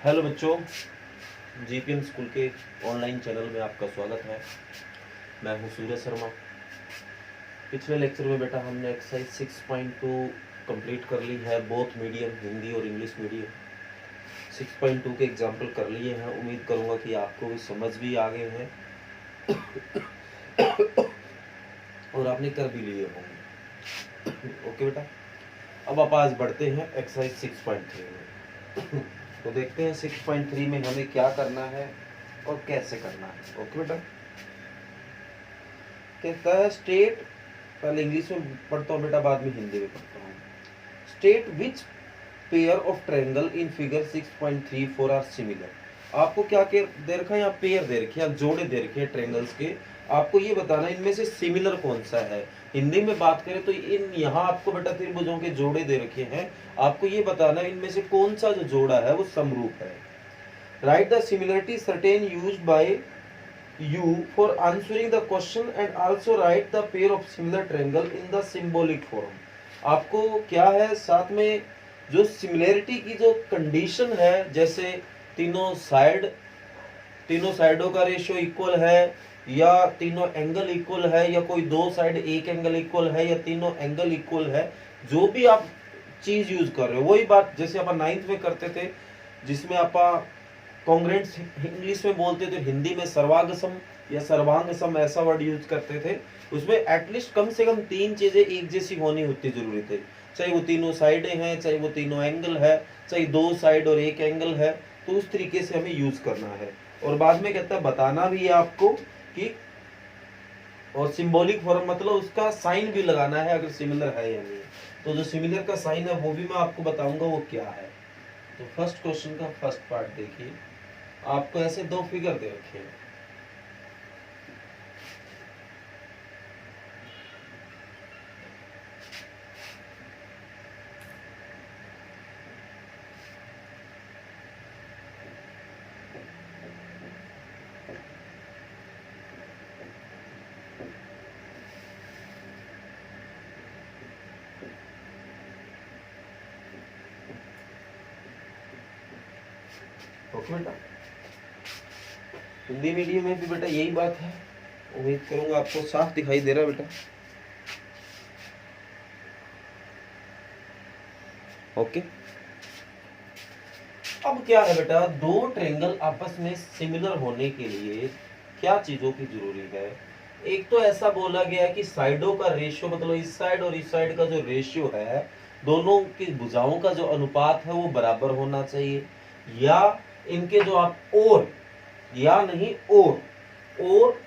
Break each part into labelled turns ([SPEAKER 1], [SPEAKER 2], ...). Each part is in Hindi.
[SPEAKER 1] हेलो बच्चों, जीपीएम स्कूल के ऑनलाइन चैनल में आपका स्वागत है। मैं हूं सूर्य शर्मा। पिछले लेक्चर में बेटा हमने एक्सरसाइज 6.2 कंप्लीट कर ली है, बोथ मीडियम हिंदी और इंग्लिश मीडियम। 6.2 के एग्जाम्पल कर लिए हैं। उम्मीद करूंगा कि आपको भी समझ भी आ गए हैं और आपने कर भी लिए होंगे। ओके बेटा, अब आप आज बढ़ते हैं एक्सरसाइज 6.3 में। तो देखते हैं 6.3 में हमें क्या करना है और कैसे करना है। ओके बेटा, कहता है स्टेट, पहले इंग्लिश में पढ़ता हूँ बेटा, बाद में हिंदी में पढ़ता हूँ। State which pair of triangle in figure 6.34 are similar. आपको क्या दे रखा है, यहाँ पेयर दे रखे हैं, जोड़े दे रखे हैं ट्रायंगल्स के। आपको ये बताना है इनमें से सिमिलर कौन सा है। हिंदी में बात करें तो इन यहाँ आपको बेटा त्रिभुजों के जोड़े दे रखे हैं। आपको ये बताना है इनमें से कौन सा जो जोड़ा है वो समरूप है। Right the similarity certain used by you for answering the question and also write the pair of similar triangle in the symbolic form। आपको क्या है साथ में जो सिमिलरिटी की जो कंडीशन है, जैसे तीनों साइडों का रेशियो इक्वल है, या तीनों एंगल इक्वल है, या कोई दो साइड एक एंगल इक्वल है, या तीनों एंगल इक्वल है, जो भी आप चीज यूज कर रहे हो वही बात जैसे अपन 9th में करते थे, जिसमें आप कॉन्ग्रेंट्स इंग्लिश में बोलते थे, हिंदी में सर्वांगसम या सर्वांगसम ऐसा वर्ड यूज करते थे। उसमें एटलीस्ट कम से कम तीन चीजें एक जैसी होनी होती जरूरी थी, चाहे वो तीनों साइडें हैं, चाहे वो तीनों एंगल है, चाहे दो साइड और एक एंगल है। तो उस तरीके से हमें यूज करना है। और बाद में कहता है बताना भी है आपको कि, और सिंबॉलिक फॉर्म मतलब उसका साइन भी लगाना है अगर सिमिलर है या नहीं। तो जो सिमिलर का साइन है वो भी मैं आपको बताऊंगा वो क्या है। तो फर्स्ट क्वेश्चन का फर्स्ट पार्ट देखिए, आपको ऐसे दो फिगर दे रखे हैं। ओके बेटा, हिंदी मीडियम में भी बेटा यही बात है। उम्मीद करूंगा आपको साफ दिखाई दे रहा है बेटा। ओके, अब क्या है बेटा, दो ट्रायंगल आपस में सिमिलर होने के लिए क्या चीजों की जरूरी है। एक तो ऐसा बोला गया है कि साइडों का रेशियो, मतलब इस साइड और इस साइड का जो रेशियो है, दोनों की भुजाओं का जो अनुपात है वो बराबर होना चाहिए, या इनके जो आप और या नहीं और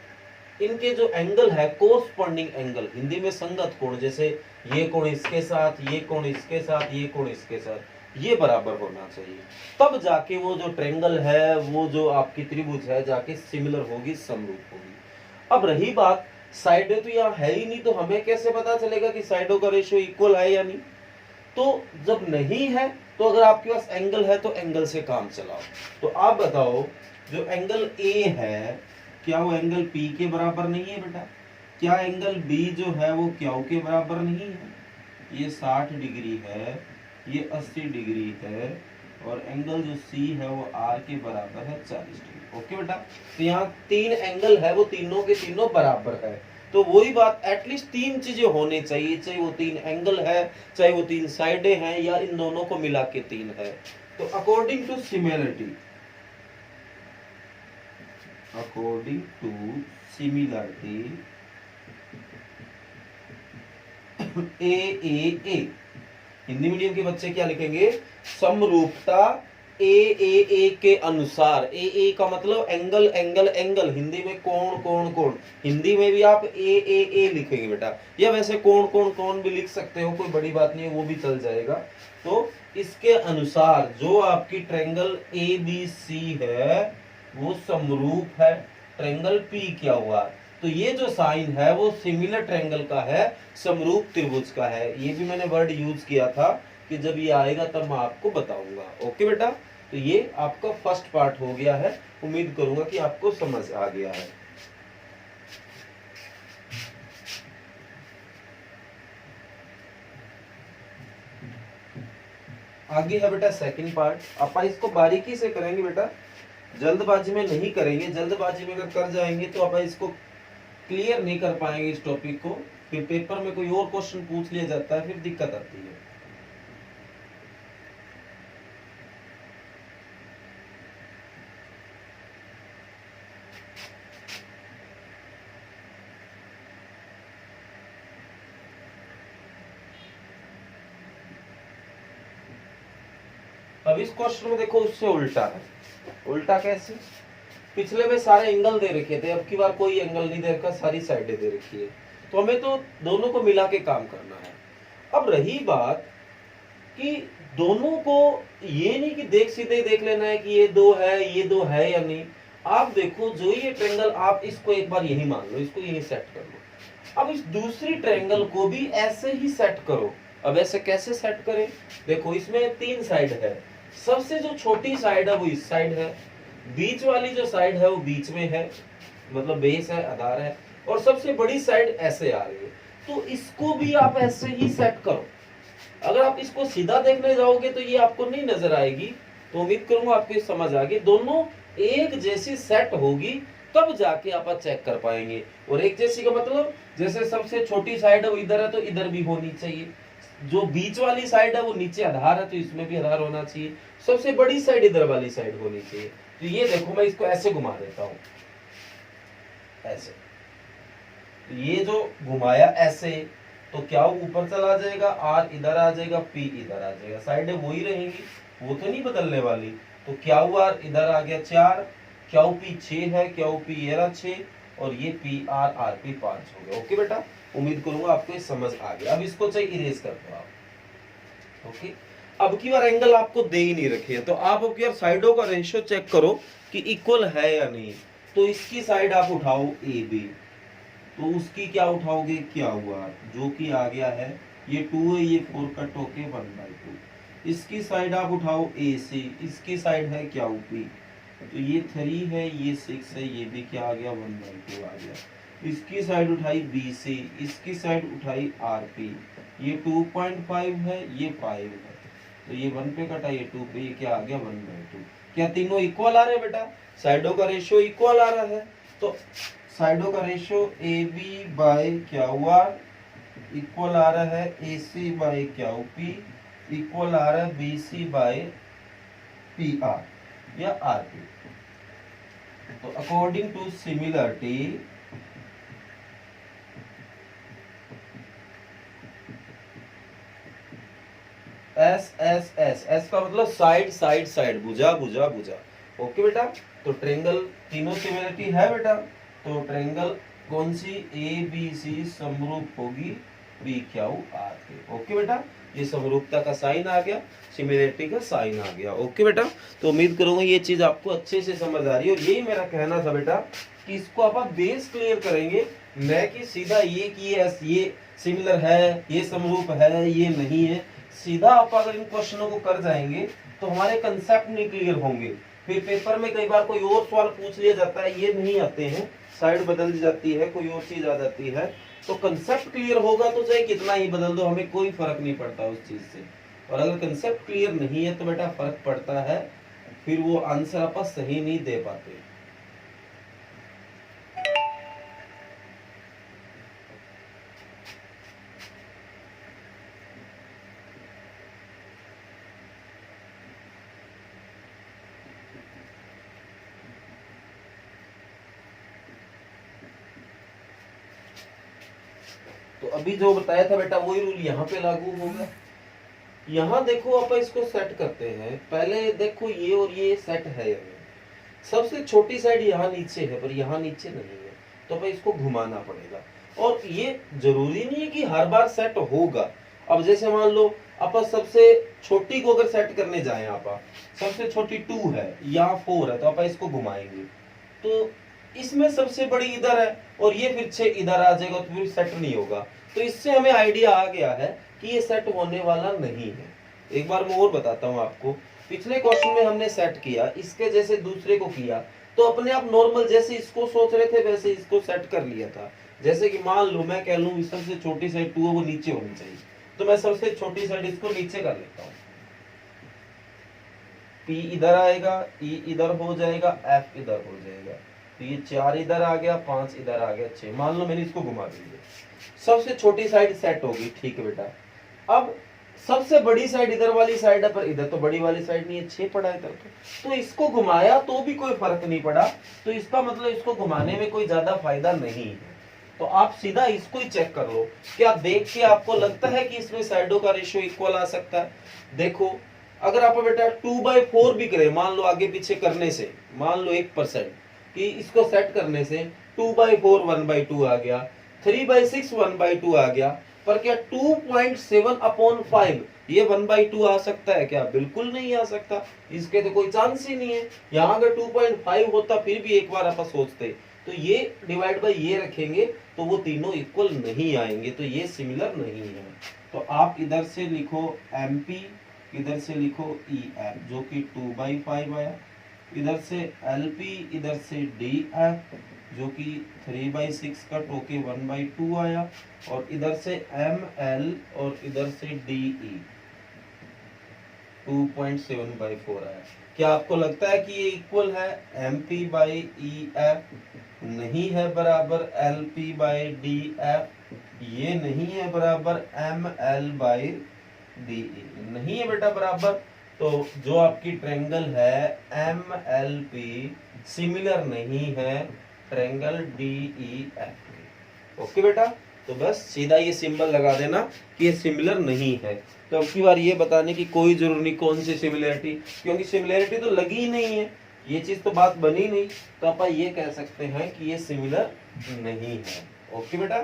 [SPEAKER 1] इनके जो एंगल है कोरस्पॉन्डिंग एंगल, हिंदी में संगत कोण, जैसे ये कोण इसके साथ, ये कोण इसके साथ, ये कोण इसके साथ, ये बराबर होना चाहिए। तब जाके वो जो ट्रायंगल है, वो जो आपकी त्रिभुज है, जाके सिमिलर होगी, समरूप होगी। अब रही बात, साइडें तो यहाँ है ही नहीं, तो हमें कैसे पता चलेगा कि साइडों का रेशियो इक्वल है या नहीं। तो जब नहीं है तो अगर आपके पास एंगल है तो एंगल से काम चलाओ। तो आप बताओ, जो एंगल ए है क्या वो एंगल पी के बराबर नहीं है बेटा? क्या एंगल बी जो है वो क्यू के बराबर नहीं है? ये 60 डिग्री है, ये 80 डिग्री है, और एंगल जो सी है वो आर के बराबर है 40 डिग्री। ओके बेटा, तो यहाँ तीन एंगल है, वो तीनों के तीनों बराबर है। तो वही बात, एटलीस्ट तीन चीजें होनी चाहिए, चाहे वो तीन एंगल है, चाहे वो तीन साइडें हैं, या इन दोनों को मिला के तीन है। तो अकॉर्डिंग टू सिमिलरिटी, ए हिंदी मीडियम के बच्चे क्या लिखेंगे? समरूपता ए के अनुसार। ए का मतलब एंगल एंगल एंगल, हिंदी में कोण कोण कोण, हिंदी में भी आप ए लिखेंगे बेटा, या वैसे कोण कोण कोण भी लिख सकते हो, कोई बड़ी बात नहीं है, वो भी चल जाएगा। तो इसके अनुसार जो आपकी ट्रायंगल ए बी सी है वो समरूप है ट्रायंगल पी क्या हुआ। तो ये जो साइन है वो सिमिलर ट्रायंगल का है, समरूप त्रिभुज का है। ये भी मैंने वर्ड यूज किया था कि जब ये आएगा तब मैं आपको बताऊंगा। ओके बेटा, तो ये आपका फर्स्ट पार्ट हो गया है। उम्मीद करूंगा कि आपको समझ आ गया है। आगे है बेटा सेकंड पार्ट। आप इसको बारीकी से करेंगे बेटा, जल्दबाजी में नहीं करेंगे। जल्दबाजी में अगर कर जाएंगे तो आप इसको क्लियर नहीं कर पाएंगे इस टॉपिक को, फिर पेपर में कोई और क्वेश्चन पूछ लिया जाता है, फिर दिक्कत आती है। अब इस क्वेश्चन में देखो उससे उल्टा है। उल्टा कैसे? पिछले में सारे एंगल दे रखे थे, अब की बार कोई एंगल नहीं दे रखा, सारी साइडें दे रखी है, तो हमें तो दोनों को मिला के काम करना है। अब रही बात कि दोनों को ये नहीं कि सीधे देख लेना है कि ये दो है या नहीं। आप देखो जो ये ट्रायंगल, आप इसको एक बार यही मान लो, इसको यही सेट कर लो। अब इस दूसरी ट्रायंगल को भी ऐसे ही सेट करो। अब ऐसे कैसे सेट करें? देखो इसमें 3 साइड है। सबसे जो छोटी साइड है वो इस साइड है, बीच वाली जो साइड है वो बीच में है, मतलब बेस है, आधार है, और सबसे बड़ी साइड ऐसे आ रही है। तो इसको भी आप ऐसे ही सेट करो। अगर आप इसको सीधा देखने जाओगे तो ये आपको नहीं नजर आएगी, तो उम्मीद करूंगा आपको समझ आ गई। दोनों एक जैसी सेट होगी तब जाके आप चेक कर पाएंगे। और एक जैसी का मतलब जैसे सबसे छोटी साइड है वो इधर है तो इधर भी होनी चाहिए, जो बीच वाली साइड है वो नीचे आधार है तो इसमें भी आधार होना चाहिए, सबसे बड़ी साइड इधर वाली साइड होनी चाहिए। तो ये देखो मैं इसको ऐसे घुमा देता हूं, ऐसे। तो ये जो घुमाया ऐसे, तो क्या ऊपर चला जाएगा, आर इधर आ जाएगा, पी इधर आ जाएगा, साइडें वही रहेंगी, वो तो नहीं बदलने वाली। तो क्या हुआ, इधर आ गया 4, क्या पी 6 है, क्या पी ये रहा 6, और ये पी आर आर पी 5 हो गया। ओके बेटा, उम्मीद करूंगा आपको ये समझ आ गया। अब इसको चाहिए इरेज कर दो आप। ओके, अब की बार एंगल आपको दे ही नहीं रखे है, तो आप अब की बार साइडों का रेशियो चेक करो कि इक्वल है या नहीं। तो इसकी साइड आप उठाओ ए बी, तो उसकी क्या उठाओगे, क्या हुआ, जो कि आ गया है ये 2 है, ये 4 कट होके 1/2। इसकी साइड आप उठाओ ए सी, इसकी साइड है क्या पी, तो ये 3 है, ये 6 है, ये भी क्या आ गया 1/2 आ गया। इसकी साइड उठाई बी सी, इसकी साइड उठाई आर पी, ये 2.5 है, ये 5 है, तो ये 1 पे कटा, ये 2 पे, ये क्या आ गया 1/2। क्या तीनों इक्वल आ रहे हैं बेटा? साइडों का रेशियो इक्वल आ रहा है। तो साइडों का रेशियो ए बी बाय क्या हुआ, इक्वल आ रहा है ए सी बाय क्या पी, इक्वल आ रहा है B C by P R या आर पी। तो according to similarity S S S, S का मतलब साइड साइड साइड, भुजा भुजा भुजा। ओके बेटा, तो ट्रायंगल तीनों सिमिलरिटी है बेटा, तो ट्रायंगल कौन सी, ए बी सी समरूप होगी बी क्यू आर के। ओके बेटा, ये समरूपता का साइन आ गया, सिमिलरिटी का साइन आ गया। ओके बेटा, तो उम्मीद करूंगा ये चीज आपको अच्छे से समझ आ रही है। और यही मेरा कहना था बेटा कि इसको आप बेस क्लियर करेंगे, मैं कि सीधा ये कि ये सिमिलर है, ये समरूप है, ये नहीं है। सीधा आप अगर इन क्वेश्चनों को कर जाएंगे तो हमारे कंसेप्ट नहीं क्लियर होंगे, फिर पेपर में कई बार कोई और सवाल पूछ लिया जाता है, ये नहीं आते हैं, साइड बदल जाती है, कोई और चीज आ जाती है। तो कंसेप्ट क्लियर होगा तो चाहे कितना ही बदल दो, हमें कोई फर्क नहीं पड़ता उस चीज से। और अगर कंसेप्ट क्लियर नहीं है तो बेटा फर्क पड़ता है, फिर वो आंसर आप सही नहीं दे पाते। तो अभी जो बताया था बेटा वही रूल यहाँ पे लागू होगा। यहाँ देखो आप इसको सेट करते हैं, पहले देखो ये और ये सेट है, सबसे छोटी साइड यहाँ नीचे है पर यहाँ नीचे नहीं है, तो अब इसको घुमाना पड़ेगा। और ये जरूरी नहीं है कि हर बार सेट होगा। अब जैसे मान लो आप सबसे छोटी को अगर सेट करने जाए, आप सबसे छोटी 2 है, यहाँ 4 है, तो आप इसको घुमाएंगे तो इसमें सबसे बड़ी इधर है और ये फिर 6 इधर आ जाएगा, तो फिर सेट नहीं होगा। तो इससे हमें आइडिया आ गया है कि ये सेट होने वाला नहीं है। एक बार मैं और बताता हूँ आपको, पिछले क्वेश्चन में हमने सेट किया, इसके जैसे दूसरे को किया, तो अपने आप नॉर्मल जैसे इसको सोच रहे थे वैसे इसको सेट कर लिया था। जैसे कि मान लो मैं कह लूँ सबसे छोटी साइड 2 है वो नीचे होनी चाहिए, तो मैं सबसे छोटी साइड इसको नीचे कर लेता हूँ, P इधर आएगा, E इधर हो जाएगा, F इधर हो जाएगा, तो ये 4 इधर आ गया, 5 इधर आ गया, 6। मान लो मैंने इसको घुमा दिया, सबसे छोटी साइड सेट होगी, ठीक है बेटा। अब सबसे बड़ी साइड इधर वाली साइड है, पर इधर तो बड़ी वाली साइड नहीं है, 6 पड़ा इधर तो इसको घुमाया तो भी कोई फर्क नहीं पड़ा, तो इसका मतलब इसको घुमाने में कोई ज्यादा फायदा नहीं है। तो आप सीधा इसको ही चेक कर लो, क्या देख के आपको लगता है कि इसमें साइडों का रेशियो इक्वल आ सकता है? देखो, अगर आप बेटा 2/4 भी करें, मान लो आगे पीछे करने से, मान लो 1% कि इसको सेट करने से 2/4 1/2 आ गया, 3/6 1/2 आ गया, पर क्या 2.7/5 ये 1/2 आ सकता है क्या? बिल्कुल नहीं आ सकता, इसके तो कोई चांस ही नहीं है। यहाँ अगर 2.5 होता फिर भी एक बार आप सोचते, तो ये डिवाइड बाय ये रखेंगे तो वो तीनों इक्वल नहीं आएंगे, तो ये सिमिलर नहीं है। तो आप इधर से लिखो MP, इधर से लिखो EF जो कि 2/5 आया, इधर से LP, इधर से DF जो कि 3/6 कट होके 1/2 आया, और इधर से ML और इधर से DE 2.7/4 आया। क्या आपको लगता है कि ये इक्वल है? MP/EF नहीं है बराबर LP/DF, ये नहीं है बराबर ML/DE, नहीं है बेटा बराबर। तो जो आपकी ट्रायंगल है MLP सिमिलर नहीं है ट्रायंगल DEF के। ओके बेटा, तो बस सीधा ये सिंबल लगा देना कि ये सिमिलर नहीं है। तो अब की बार ये बताने की कोई जरूरत नहीं कौन सी सिमिलरिटी, क्योंकि सिमिलरिटी तो लगी ही नहीं है, ये चीज तो बात बनी नहीं, तो आप ये कह सकते हैं कि ये सिमिलर नहीं है। ओके बेटा,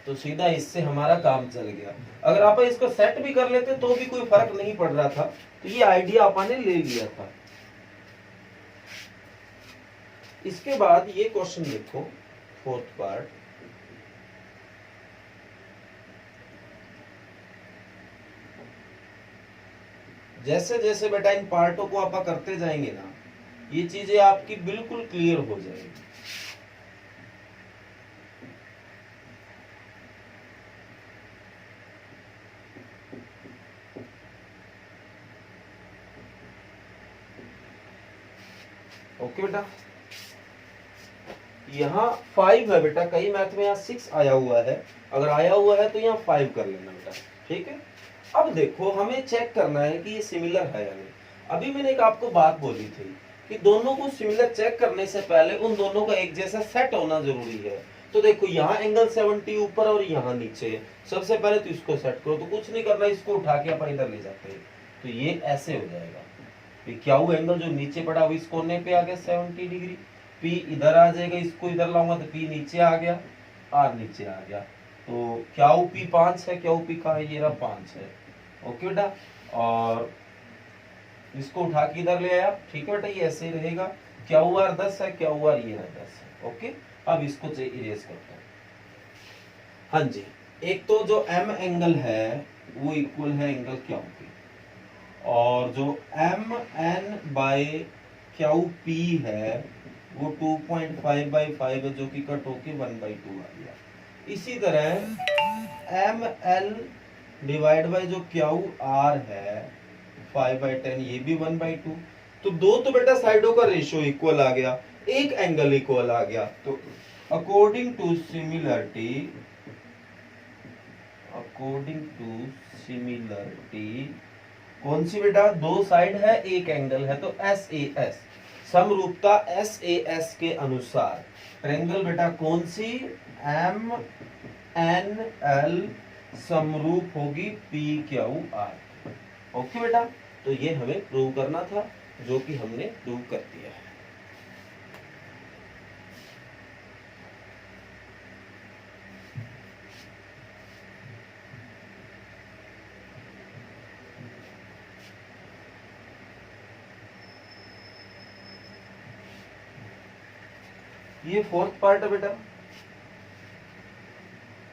[SPEAKER 1] तो सीधा इससे हमारा काम चल गया। अगर आप इसको सेट भी कर लेते तो भी कोई फर्क नहीं पड़ रहा था, तो ये आइडिया आपने ले लिया था। इसके बाद ये क्वेश्चन देखो, फोर्थ पार्ट, जैसे जैसे बेटा इन पार्टों को आप करते जाएंगे ना, ये चीजें आपकी बिल्कुल क्लियर हो जाएगी। ओके बेटा, यहाँ 5 है बेटा, कई मैथ में यहाँ 6 आया हुआ है, अगर आया हुआ है तो यहाँ 5 कर लेना बेटा, ठीक है। अब देखो, हमें चेक करना है कि ये सिमिलर है या नहीं। अभी मैंने एक आपको बात बोली थी कि दोनों को सिमिलर चेक करने से पहले उन दोनों का एक जैसा सेट होना जरूरी है। तो देखो, यहाँ एंगल 70 ऊपर और यहाँ नीचे है, सबसे पहले तो इसको सेट करो। तो कुछ नहीं करना, इसको उठा के अपन इधर ले जाते हैं, तो ये ऐसे हो जाएगा। क्या हुआ, एंगल जो नीचे पड़ा हुआ इस कोने पे आ गया 70 डिग्री, P इधर आ जाएगा, इसको इधर लाऊंगा तो P नीचे आ गया, R नीचे आ गया। तो क्या P 5 है, क्या P का है, ये रहा 5 है। ओके बेटा, और इसको उठा के इधर ले आया, ठीक है बेटा, ये ऐसे ही रहेगा। क्या हुआ 10 है, क्या हुआ ये रहा 10 है। ओके, अब इसको इरेज करते हैं। हाँ जी, एक तो जो M एंगल है वो इक्वल है एंगल क्या होगी, और जो MN/QP है वो 2.5/5 है, जो कि कट होके 1/2 आ गया। इसी तरह ML डिवाइड बाय जो QR है 5/10, ये भी 1/2। तो दो तो बेटा साइडों का रेशियो इक्वल आ गया, एक एंगल इक्वल आ गया। तो अकॉर्डिंग टू सिमिलरिटी कौन सी बेटा, दो साइड है एक एंगल है, तो SAS समरूपता SAS के अनुसार ट्रायंगल बेटा कौन सी, MNL समरूप होगी PQR। ओके बेटा, तो ये हमें प्रूव करना था, जो कि हमने प्रूव कर दिया है। ये फोर्थ पार्ट है बेटा।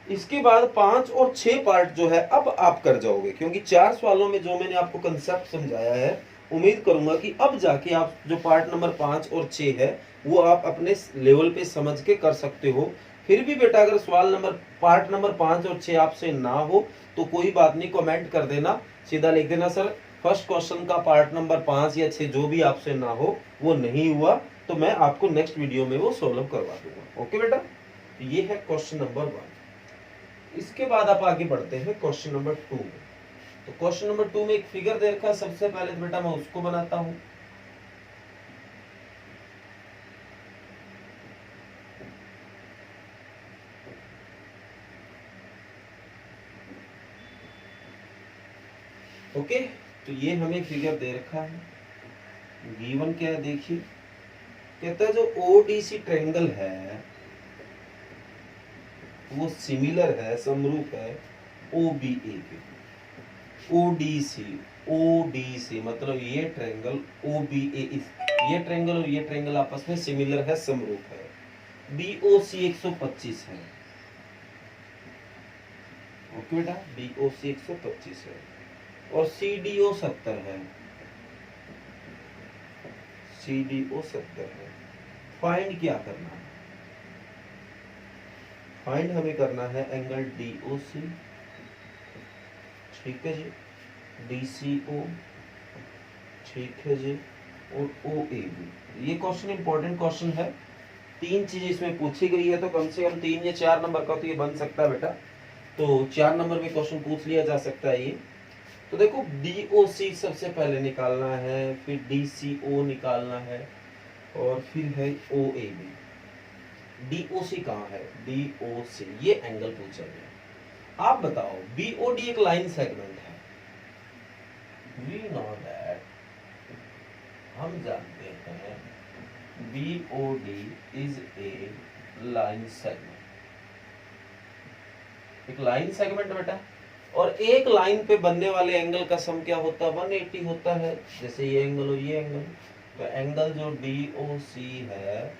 [SPEAKER 1] इसके बाद 5 और 6 पार्ट जो है अब आप कर जाओगे, क्योंकि 4 सवालों में जो मैंने आपको कंसेप्ट समझाया है, उम्मीद करूंगा कि अब जाके आप जो पार्ट नंबर 5 और 6 है वो आप अपने लेवल पे समझ के कर सकते हो। फिर भी बेटा अगर सवाल नंबर पार्ट नंबर 5 और 6 आपसे ना हो तो कोई बात नहीं, कमेंट कर देना, सीधा लिख देना सर फर्स्ट क्वेश्चन का पार्ट नंबर 5 या 6 जो भी आपसे ना हो वो नहीं हुआ तो मैं आपको नेक्स्ट वीडियो में वो सॉल्व करवा दूंगा। ओके बेटा, तो ये है क्वेश्चन नंबर 1। इसके बाद आप आगे बढ़ते हैं क्वेश्चन नंबर 2 में। तो क्वेश्चन नंबर 2 में एक फिगर दे रखा है, सबसे पहले तो बेटा मैं उसको बनाता हूं। ओके, तो ये हमें फिगर दे रखा है, गिवन क्या है देखिए, कहता है जो ओडीसी ट्रायंगल है वो सिमिलर है, समरूप है ओबीए के। ओडीसी, ओडीसी मतलब ये ट्रायंगल ओबीए, ये ट्रायंगल और ये ट्रायंगल आपस में सिमिलर है, समरूप है। बीओसी 125 है। ओके बेटा, बीओसी 125 है और सीडीओ 70 है, सीडीओ 70 है। फाइंड क्या करना है? फाइंड हमें करना है एंगल डीओसी, ठीक है जी, डीसीओ, ठीक है जी, और ओएबी। ये क्वेश्चन इंपॉर्टेंट क्वेश्चन है, 3 चीज इसमें पूछी गई है, तो कम से कम 3 या 4 नंबर का तो ये बन सकता है बेटा। तो 4 नंबर में क्वेश्चन पूछ लिया जा सकता है ये। तो देखो डीओसी सबसे पहले निकालना है, फिर डीसीओ निकालना है और फिर है ओएबी। डीओसी कहाँ है? डीओसी ये एंगल पूछा गया। आप बताओ, बीओडी एक लाइन सेगमेंट है, वी नो दैट, हम जानते हैं BOD is a line segment, एक लाइन सेगमेंट बेटा। और एक लाइन पे बनने वाले एंगल का सम क्या होता है? 180 होता है, जैसे ये एंगल और ये एंगल। तो एंगल जो डीओसी है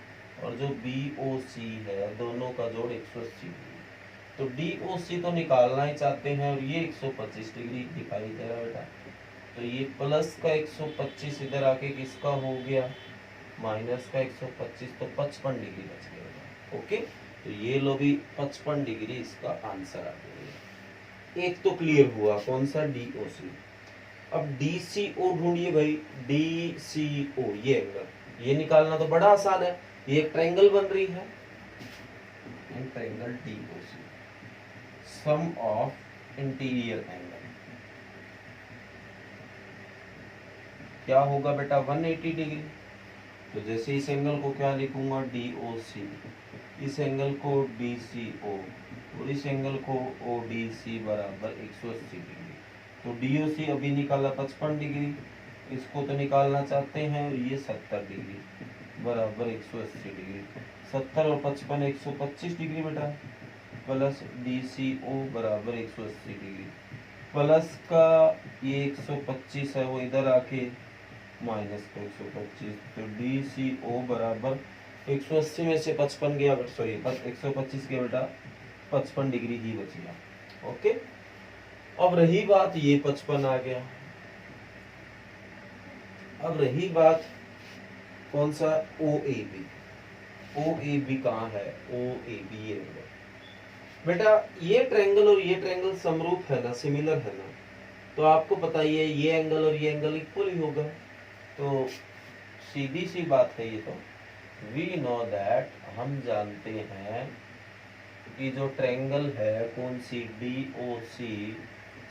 [SPEAKER 1] और जो बीओसी है दोनों का जोड़ 180 डिग्री। तो डीओसी तो निकालना ही चाहते हैं और ये 125 डिग्री दिखाई दे रहा है बेटा। तो ये प्लस का 125 इधर आके किसका हो गया? माइनस का 125, तो 55 डिग्री बच गया बेटा। ओके, तो ये लो भी 55 डिग्री इसका आंसर आ गया। एक तो क्लियर हुआ, कौन सा? डीओसी। अब डीसीओ ढूंढिए भाई, डीसीओ ये एंगल, ये निकालना तो बड़ा आसान है, ये एक ट्रायंगल बन रही है, triangle DOC, sum of interior angle क्या होगा बेटा? 180 डिग्री। तो जैसे इस एंगल को क्या लिखूंगा? डीओसी, इस एंगल को डीसीओ और इस एंगल को ओडीसी बराबर 180 डिग्री। तो डीओसी अभी निकाला 55 डिग्री, इसको तो निकालना चाहते हैं और ये 70 डिग्री बराबर 180 डिग्री। 70 और 55 125 डिग्री बेटा, प्लस डीसीओ बराबर 180 डिग्री, प्लस का ये 125 है वो इधर आके माइनस का 125। तो डीसीओ बराबर 180 में से 55 गया, सॉरी 125 गया बेटा, 55 डिग्री ही बच गया। ओके, अब रही बात, ये 55 आ गया। अब रही बात कौन सा? ओएबी। ओएबी कहाँ है? ओएबी ये बेटा, ये ट्रायंगल और ये ट्रायंगल समरूप है ना, सिमिलर है ना, तो आपको पता ही है ये एंगल और ये एंगल इक्वल ही होगा। तो सीधी सी बात है ये, तो वी नो दैट, हम जानते हैं कि जो ट्रायंगल है कौन सी? डीओसी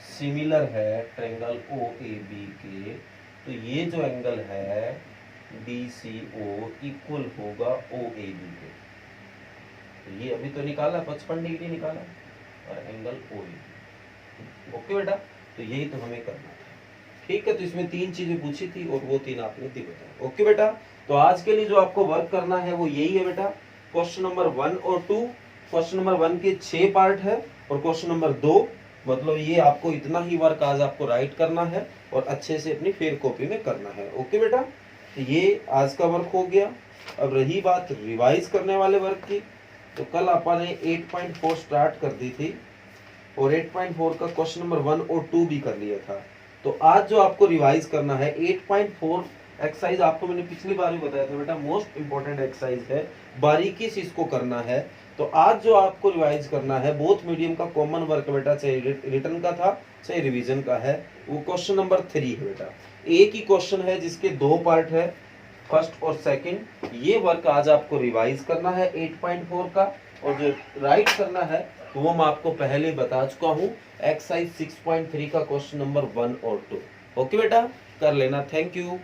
[SPEAKER 1] सिमिलर है ट्रायंगल ओएबी के। तो ये जो एंगल है डीसीओ इक्वल होगा ओएबी के। तो ये अभी तो निकाला 55 डिग्री निकाला और एंगल ओएबी। ओके बेटा, तो यही तो हमें करना था। ठीक है, तो इसमें 3 चीजें पूछी थी और वो 3 आपने दी बताया। ओके बेटा, तो आज के लिए जो आपको वर्क करना है वो यही है बेटा, क्वेश्चन नंबर 1 और 2। क्वेश्चन नंबर 1 के 6 पार्ट है और क्वेश्चन नंबर 2, मतलब ये आपको इतना ही वर्क आज आपको राइट करना है और अच्छे से अपनी फेयर कॉपी में करना है। ओके बेटा, तो ये आज का वर्क हो गया। अब रही बात रिवाइज करने वाले वर्क की, तो कल अपन ने 8.4 स्टार्ट कर दी थी और 8.4 का क्वेश्चन नंबर 1 और 2 भी कर लिया था। तो आज जो आपको रिवाइज करना है 8.4 एक्सरसाइज, आपको मैंने पिछली बार भी बताया था बेटा, मोस्ट इंपॉर्टेंट एक्सरसाइज है, बारीकी से इसको करना है। तो आज जो आपको रिवाइज करना है बोथ मीडियम का कॉमन वर्क बेटा, चाहे रिटर्न का था चाहे रिवीजन का है, वो क्वेश्चन नंबर 3 है बेटा। एक ही क्वेश्चन है जिसके दो पार्ट है, फर्स्ट और सेकंड। ये वर्क आज आपको रिवाइज करना है 8.4 का, और जो राइट करना है वो मैं आपको पहले ही बता चुका हूँ, एक्सरसाइज 6.3 का क्वेश्चन नंबर 1 और 2। ओके बेटा, कर लेना। Thank you.